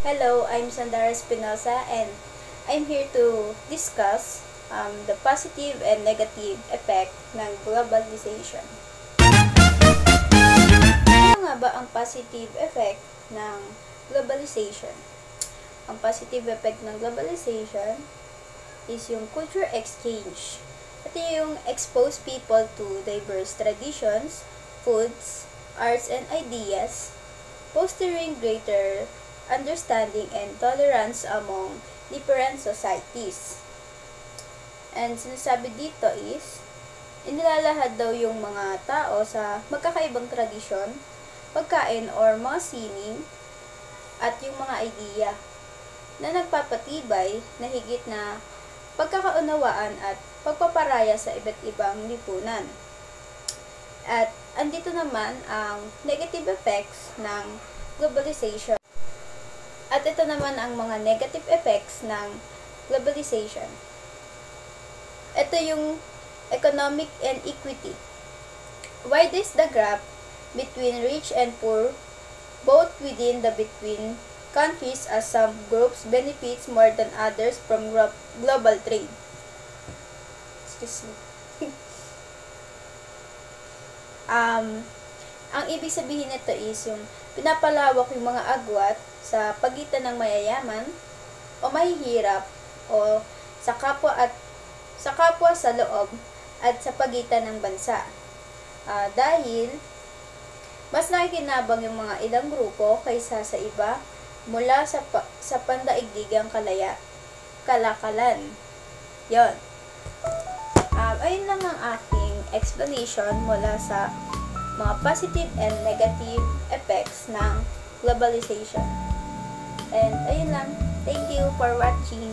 Hello, I'm Sandara Espinosa and I'm here to discuss the positive and negative effect ng globalization. Ano nga ba ang positive effect ng globalization? Ang positive effect ng globalization is yung culture exchange. Ito yung expose people to diverse traditions, foods, arts, and ideas, fostering greater understanding and tolerance among different societies. And sinasabi dito is, inilalahad daw yung mga tao sa magkakaibang tradisyon, pagkain or mga sining, at yung mga idea na nagpapatibay na higit na pagkakaunawaan at pagpaparaya sa iba't ibang lipunan. At andito naman ang negative effects ng globalization. At ito naman ang mga negative effects ng globalization. Ito yung economic inequity. Wide is the gap between rich and poor, both within the between countries, as some groups benefits more than others from global trade. Excuse me. Ang ibig sabihin nito is yung pinapalawak yung mga agwat sa pagitan ng mayayaman o mahihirap o sa kapwa sa loob at sa pagitan ng bansa. Dahil mas nakikinabang yung mga ilang grupo kaysa sa iba mula sa pandaigdigang kalakalan. Yon. Ayun lang ang aking explanation mula sa mga positive and negative effects ng globalization. And ayun lang. Thank you for watching.